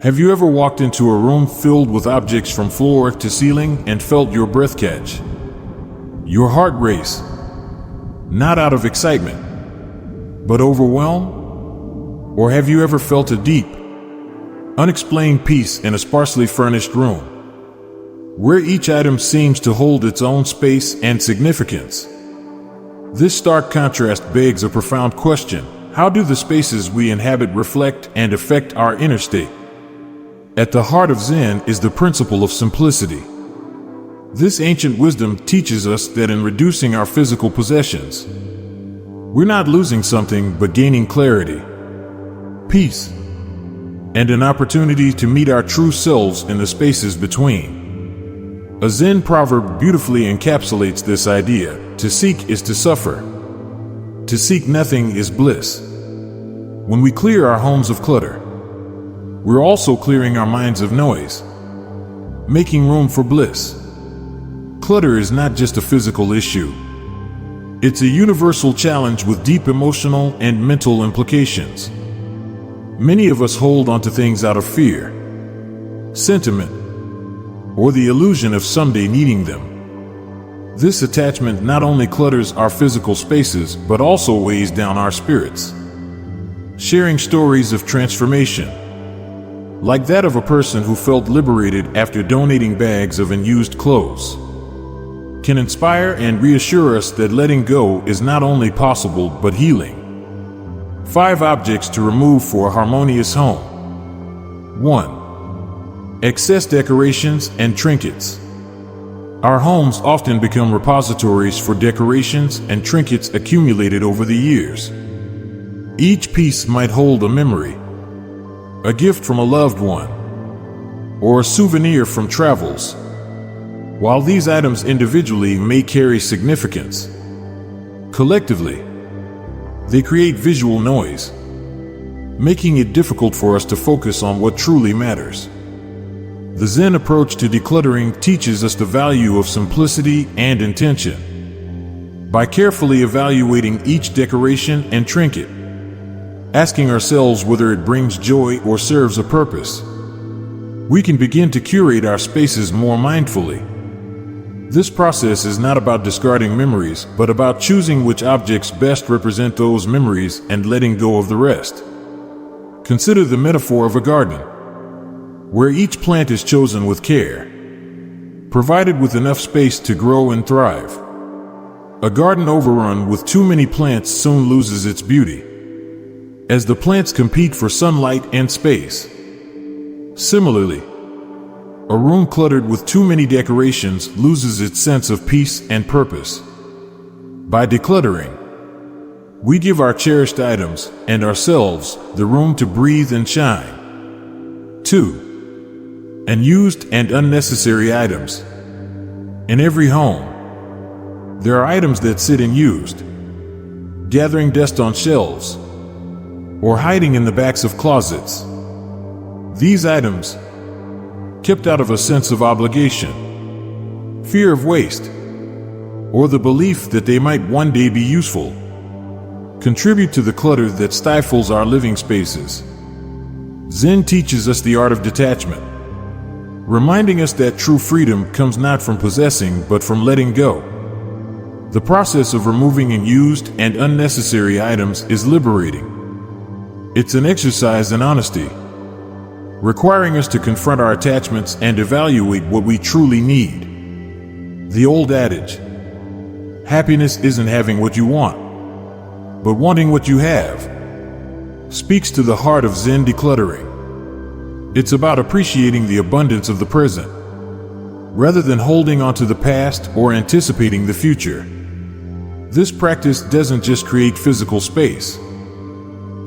Have you ever walked into a room filled with objects from floor to ceiling and felt your breath catch? Your heart race? Not out of excitement, but overwhelm? Or have you ever felt a deep, unexplained peace in a sparsely furnished room, where each item seems to hold its own space and significance? This stark contrast begs a profound question. How do the spaces we inhabit reflect and affect our inner state? At the heart of Zen is the principle of simplicity. This ancient wisdom teaches us that in reducing our physical possessions, we're not losing something but gaining clarity, peace, and an opportunity to meet our true selves in the spaces between. A Zen proverb beautifully encapsulates this idea. To seek is to suffer. To seek nothing is bliss. When we clear our homes of clutter, we're also clearing our minds of noise, making room for bliss. Clutter is not just a physical issue. It's a universal challenge with deep emotional and mental implications. Many of us hold onto things out of fear, sentiment, or the illusion of someday needing them. This attachment not only clutters our physical spaces, but also weighs down our spirits. Sharing stories of transformation, like that of a person who felt liberated after donating bags of unused clothes, can inspire and reassure us that letting go is not only possible but healing. 5 objects to remove for a harmonious home. 1. Excess decorations and trinkets. Our homes often become repositories for decorations and trinkets accumulated over the years. Each piece might hold a memory, a gift from a loved one, or a souvenir from travels. While these items individually may carry significance, collectively, they create visual noise, making it difficult for us to focus on what truly matters. The Zen approach to decluttering teaches us the value of simplicity and intention. By carefully evaluating each decoration and trinket, asking ourselves whether it brings joy or serves a purpose, we can begin to curate our spaces more mindfully. This process is not about discarding memories, but about choosing which objects best represent those memories and letting go of the rest. Consider the metaphor of a garden, where each plant is chosen with care, provided with enough space to grow and thrive. A garden overrun with too many plants soon loses its beauty, as the plants compete for sunlight and space. Similarly, a room cluttered with too many decorations loses its sense of peace and purpose. By decluttering, we give our cherished items and ourselves the room to breathe and shine. 2. Unused and unnecessary items. In every home, there are items that sit unused, gathering dust on shelves, or hiding in the backs of closets. These items, kept out of a sense of obligation, fear of waste, or the belief that they might one day be useful, contribute to the clutter that stifles our living spaces. Zen teaches us the art of detachment, reminding us that true freedom comes not from possessing but from letting go. The process of removing unused and unnecessary items is liberating. It's an exercise in honesty, requiring us to confront our attachments and evaluate what we truly need. The old adage, happiness isn't having what you want, but wanting what you have, speaks to the heart of Zen decluttering. It's about appreciating the abundance of the present, rather than holding on to the past or anticipating the future. This practice doesn't just create physical space,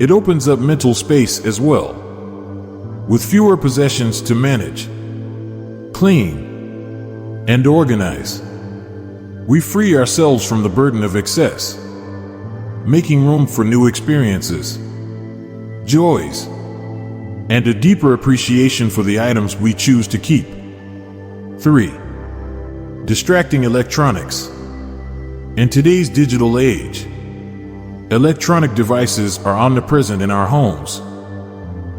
it opens up mental space as well. With fewer possessions to manage, clean, and organize, we free ourselves from the burden of excess, making room for new experiences, joys, and a deeper appreciation for the items we choose to keep. 3. Distracting electronics. In today's digital age, electronic devices are omnipresent in our homes,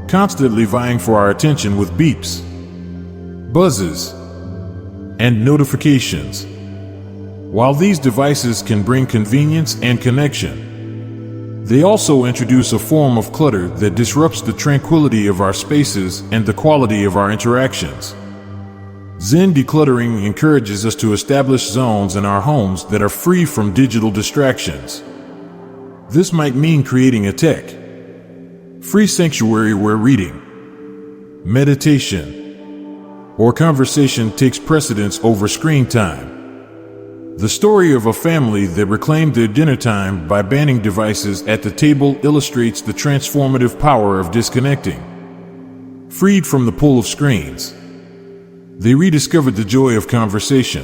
constantly vying for our attention with beeps, buzzes, and notifications. While these devices can bring convenience and connection, they also introduce a form of clutter that disrupts the tranquility of our spaces and the quality of our interactions. Zen decluttering encourages us to establish zones in our homes that are free from digital distractions. This might mean creating a tech-free sanctuary where reading, meditation, or conversation takes precedence over screen time. The story of a family that reclaimed their dinner time by banning devices at the table illustrates the transformative power of disconnecting. Freed from the pull of screens, they rediscovered the joy of conversation,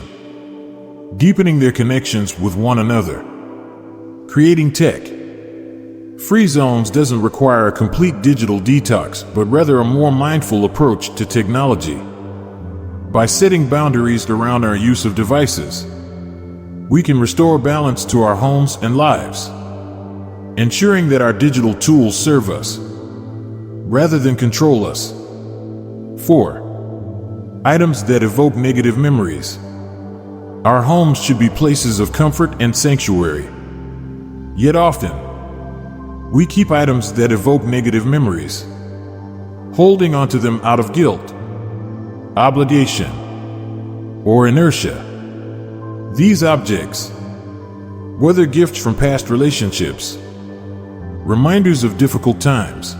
deepening their connections with one another. Creating tech-free zones doesn't require a complete digital detox, but rather a more mindful approach to technology. By setting boundaries around our use of devices, we can restore balance to our homes and lives, ensuring that our digital tools serve us rather than control us. 4. Items that evoke negative memories. Our homes should be places of comfort and sanctuary. Yet often, we keep items that evoke negative memories, holding onto them out of guilt, obligation, or inertia. These objects, whether gifts from past relationships, reminders of difficult times,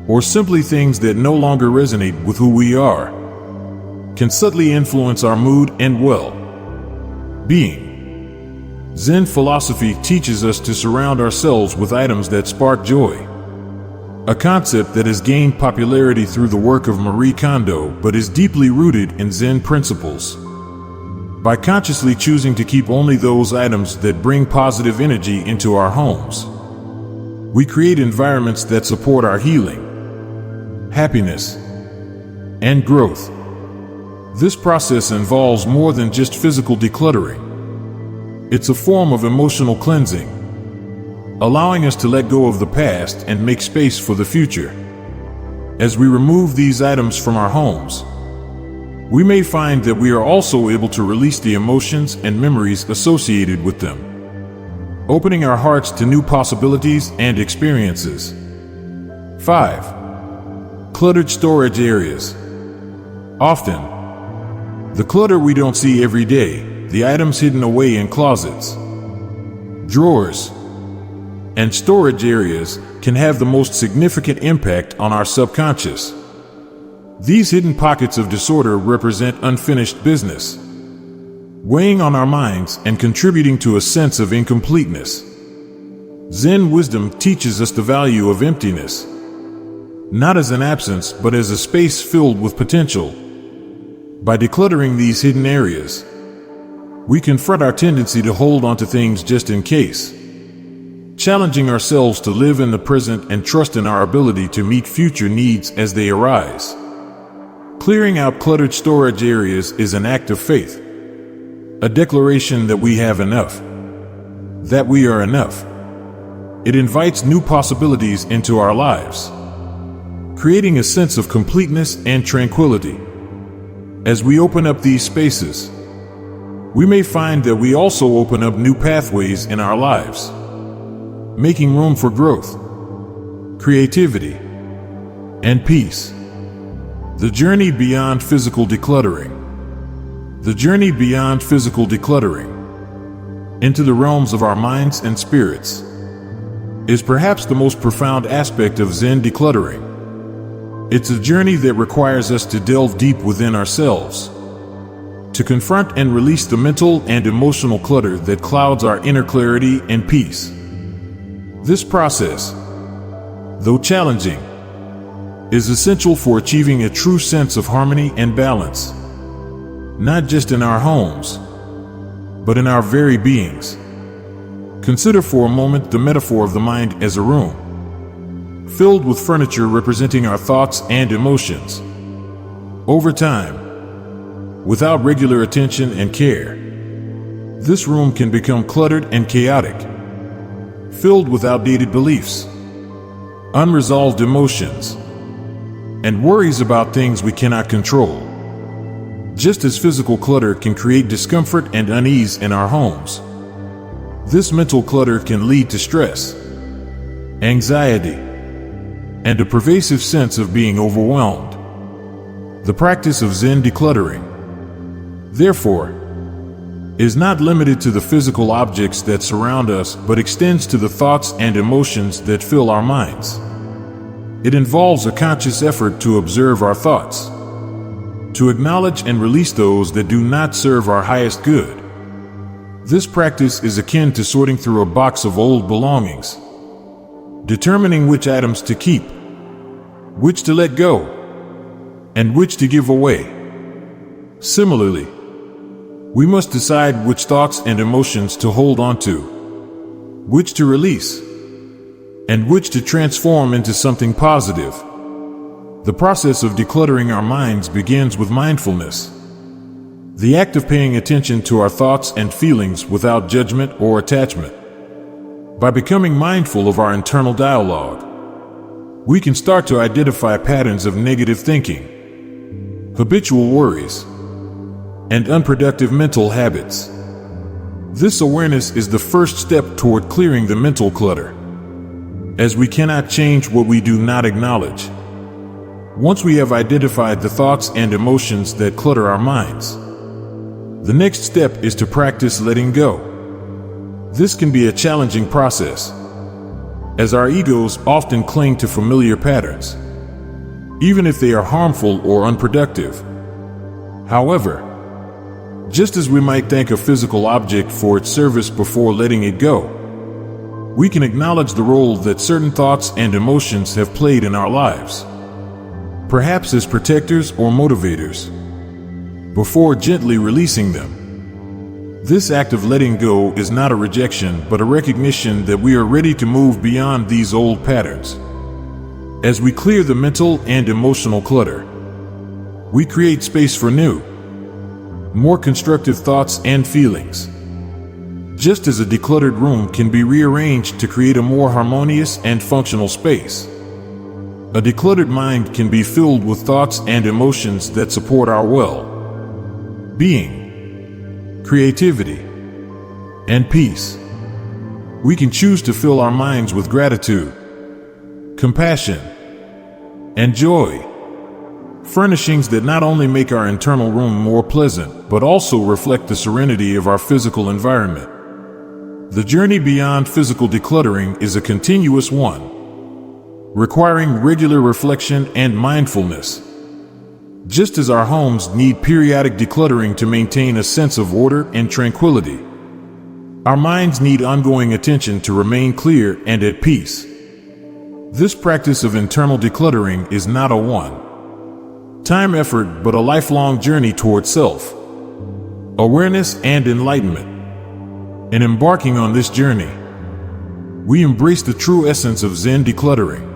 or simply things that no longer resonate with who we are, can subtly influence our mood and well-being. Zen philosophy teaches us to surround ourselves with items that spark joy, a concept that has gained popularity through the work of Marie Kondo but is deeply rooted in Zen principles. By consciously choosing to keep only those items that bring positive energy into our homes, we create environments that support our healing, happiness, and growth. This process involves more than just physical decluttering. It's a form of emotional cleansing, allowing us to let go of the past and make space for the future. As we remove these items from our homes, we may find that we are also able to release the emotions and memories associated with them, opening our hearts to new possibilities and experiences. 5. Cluttered storage areas. Often, the clutter we don't see every day, the items hidden away in closets, drawers, and storage areas can have the most significant impact on our subconscious. These hidden pockets of disorder represent unfinished business, weighing on our minds and contributing to a sense of incompleteness. Zen wisdom teaches us the value of emptiness, not as an absence but as a space filled with potential. By decluttering these hidden areas, we confront our tendency to hold onto things just in case, challenging ourselves to live in the present and trust in our ability to meet future needs as they arise. Clearing out cluttered storage areas is an act of faith, a declaration that we have enough, that we are enough. It invites new possibilities into our lives, creating a sense of completeness and tranquility. As we open up these spaces, we may find that we also open up new pathways in our lives, making room for growth, creativity, and peace. The journey beyond physical decluttering. The journey beyond physical decluttering into the realms of our minds and spirits is perhaps the most profound aspect of Zen decluttering. It's a journey that requires us to delve deep within ourselves, to confront and release the mental and emotional clutter that clouds our inner clarity and peace. This process, though challenging, is essential for achieving a true sense of harmony and balance, not just in our homes, but in our very beings. Consider for a moment the metaphor of the mind as a room, filled with furniture representing our thoughts and emotions. Over time, without regular attention and care, this room can become cluttered and chaotic, filled with outdated beliefs, unresolved emotions, and worries about things we cannot control. Just as physical clutter can create discomfort and unease in our homes, this mental clutter can lead to stress, anxiety, and a pervasive sense of being overwhelmed. The practice of Zen decluttering, therefore, is not limited to the physical objects that surround us, but extends to the thoughts and emotions that fill our minds. It involves a conscious effort to observe our thoughts, to acknowledge and release those that do not serve our highest good. This practice is akin to sorting through a box of old belongings, determining which items to keep, which to let go, and which to give away. Similarly, we must decide which thoughts and emotions to hold on to, which to release, and which to transform into something positive. The process of decluttering our minds begins with mindfulness, the act of paying attention to our thoughts and feelings without judgment or attachment. By becoming mindful of our internal dialogue, we can start to identify patterns of negative thinking, habitual worries, and unproductive mental habits. This awareness is the first step toward clearing the mental clutter, as we cannot change what we do not acknowledge. Once we have identified the thoughts and emotions that clutter our minds, the next step is to practice letting go. This can be a challenging process, as our egos often cling to familiar patterns, even if they are harmful or unproductive. However, just as we might thank a physical object for its service before letting it go, we can acknowledge the role that certain thoughts and emotions have played in our lives, perhaps as protectors or motivators, before gently releasing them. This act of letting go is not a rejection, but a recognition that we are ready to move beyond these old patterns. As we clear the mental and emotional clutter, we create space for new, more constructive thoughts and feelings. Just as a decluttered room can be rearranged to create a more harmonious and functional space, a decluttered mind can be filled with thoughts and emotions that support our well-being, creativity, and peace. We can choose to fill our minds with gratitude, compassion, and joy, furnishings that not only make our internal room more pleasant, but also reflect the serenity of our physical environment. The journey beyond physical decluttering is a continuous one, requiring regular reflection and mindfulness. Just as our homes need periodic decluttering to maintain a sense of order and tranquility, our minds need ongoing attention to remain clear and at peace. This practice of internal decluttering is not a one-time effort, but a lifelong journey toward self-awareness and enlightenment. In embarking on this journey, we embrace the true essence of Zen decluttering,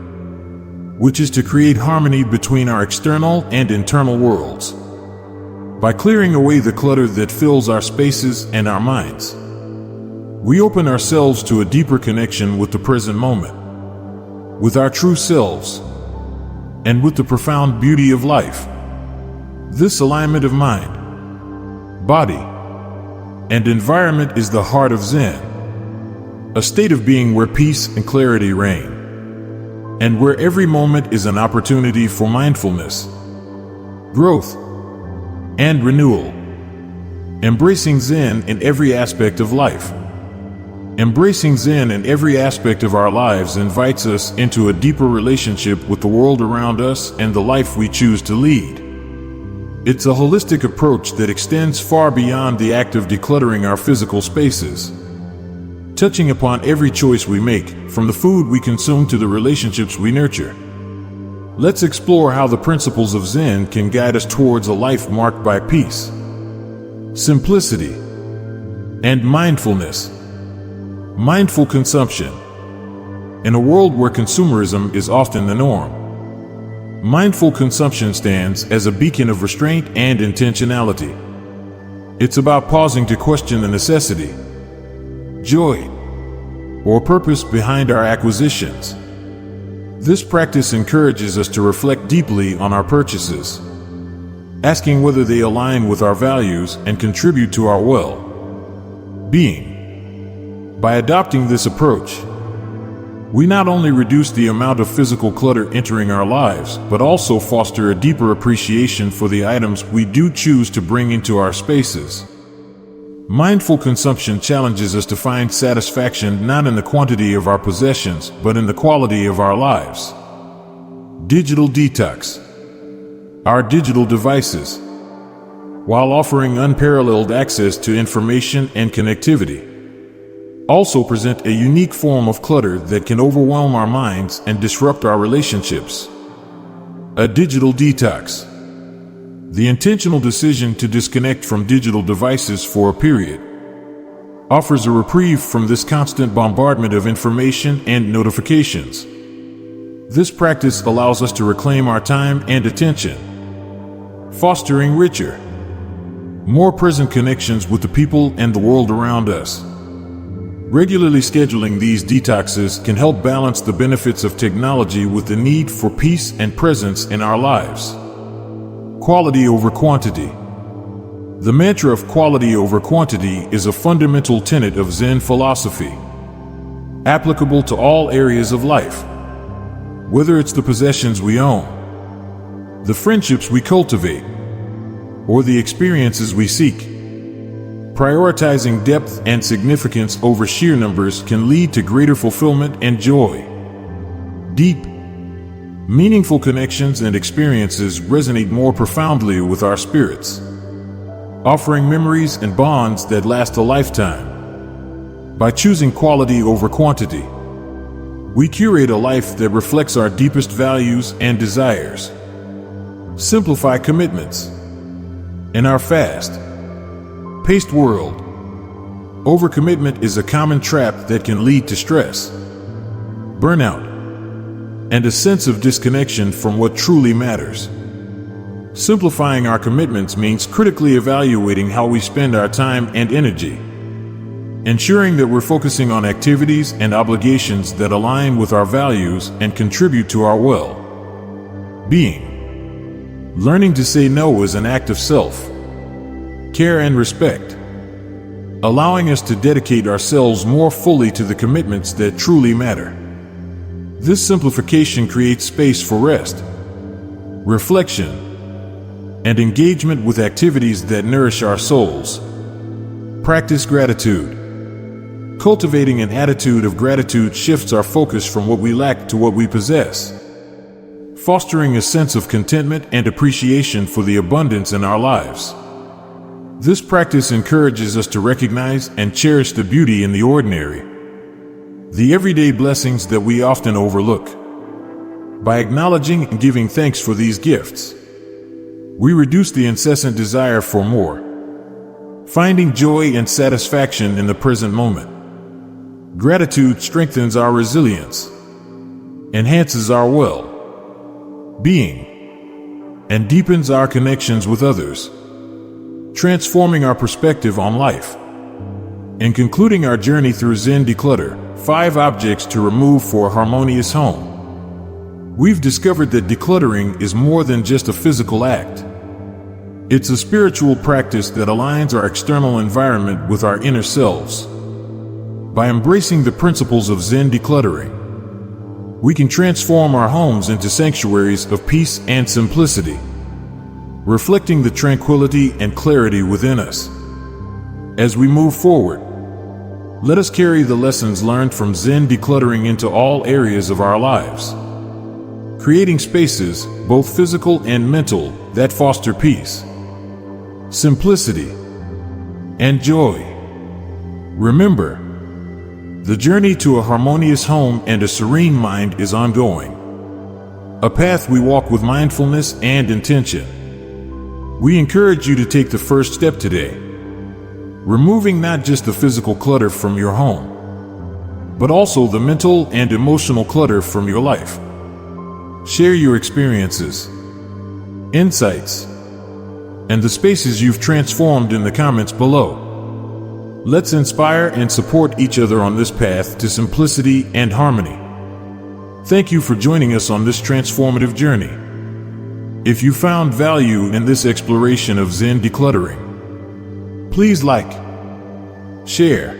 which is to create harmony between our external and internal worlds. By clearing away the clutter that fills our spaces and our minds, we open ourselves to a deeper connection with the present moment, with our true selves, and with the profound beauty of life. This alignment of mind, body, and environment is the heart of Zen, a state of being where peace and clarity reign, and where every moment is an opportunity for mindfulness, growth, and renewal. Embracing Zen in every aspect of life. Embracing Zen in every aspect of our lives invites us into a deeper relationship with the world around us and the life we choose to lead. It's a holistic approach that extends far beyond the act of decluttering our physical spaces, touching upon every choice we make, from the food we consume to the relationships we nurture. Let's explore how the principles of Zen can guide us towards a life marked by peace, simplicity, and mindfulness. Mindful consumption. In a world where consumerism is often the norm, mindful consumption stands as a beacon of restraint and intentionality. It's about pausing to question the necessity, joy, or purpose behind our acquisitions. This practice encourages us to reflect deeply on our purchases, asking whether they align with our values and contribute to our well-being. By adopting this approach, we not only reduce the amount of physical clutter entering our lives, but also foster a deeper appreciation for the items we do choose to bring into our spaces. Mindful consumption challenges us to find satisfaction not in the quantity of our possessions, but in the quality of our lives. Digital detox. Our digital devices, while offering unparalleled access to information and connectivity, also present a unique form of clutter that can overwhelm our minds and disrupt our relationships. A digital detox. The intentional decision to disconnect from digital devices for a period offers a reprieve from this constant bombardment of information and notifications. This practice allows us to reclaim our time and attention, fostering richer, more present connections with the people and the world around us. Regularly scheduling these detoxes can help balance the benefits of technology with the need for peace and presence in our lives. Quality over quantity. The mantra of quality over quantity is a fundamental tenet of Zen philosophy, applicable to all areas of life. Whether it's the possessions we own, the friendships we cultivate, or the experiences we seek, prioritizing depth and significance over sheer numbers can lead to greater fulfillment and joy. Deep, meaningful connections and experiences resonate more profoundly with our spirits, offering memories and bonds that last a lifetime. By choosing quality over quantity, we curate a life that reflects our deepest values and desires. Simplify commitments. In our fast-paced world, overcommitment is a common trap that can lead to stress, burnout, and a sense of disconnection from what truly matters. Simplifying our commitments means critically evaluating how we spend our time and energy, ensuring that we're focusing on activities and obligations that align with our values and contribute to our well-being. Learning to say no is an act of self-care and respect, allowing us to dedicate ourselves more fully to the commitments that truly matter. This simplification creates space for rest, reflection, and engagement with activities that nourish our souls. Practice gratitude. Cultivating an attitude of gratitude shifts our focus from what we lack to what we possess, fostering a sense of contentment and appreciation for the abundance in our lives. This practice encourages us to recognize and cherish the beauty in the ordinary, the everyday blessings that we often overlook. By acknowledging and giving thanks for these gifts, we reduce the incessant desire for more, finding joy and satisfaction in the present moment. Gratitude strengthens our resilience, enhances our well-being, and deepens our connections with others, transforming our perspective on life. In concluding our journey through Zen Declutter, 5 objects to remove for a harmonious home, we've discovered that decluttering is more than just a physical act. It's a spiritual practice that aligns our external environment with our inner selves. By embracing the principles of Zen decluttering, we can transform our homes into sanctuaries of peace and simplicity, reflecting the tranquility and clarity within us. As we move forward, let us carry the lessons learned from Zen decluttering into all areas of our lives, creating spaces, both physical and mental, that foster peace, simplicity, and joy. Remember, the journey to a harmonious home and a serene mind is ongoing, a path we walk with mindfulness and intention. We encourage you to take the first step today, removing not just the physical clutter from your home, but also the mental and emotional clutter from your life. Share your experiences, insights, and the spaces you've transformed in the comments below. Let's inspire and support each other on this path to simplicity and harmony. Thank you for joining us on this transformative journey. If you found value in this exploration of Zen decluttering, please like, share,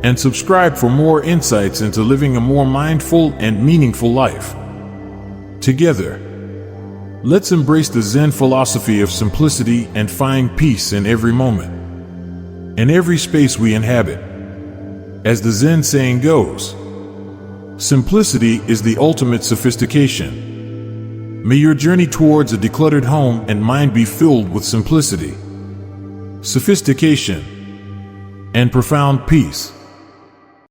and subscribe for more insights into living a more mindful and meaningful life. Together, let's embrace the Zen philosophy of simplicity and find peace in every moment, in every space we inhabit. As the Zen saying goes, simplicity is the ultimate sophistication. May your journey towards a decluttered home and mind be filled with simplicity, sophistication, and profound peace.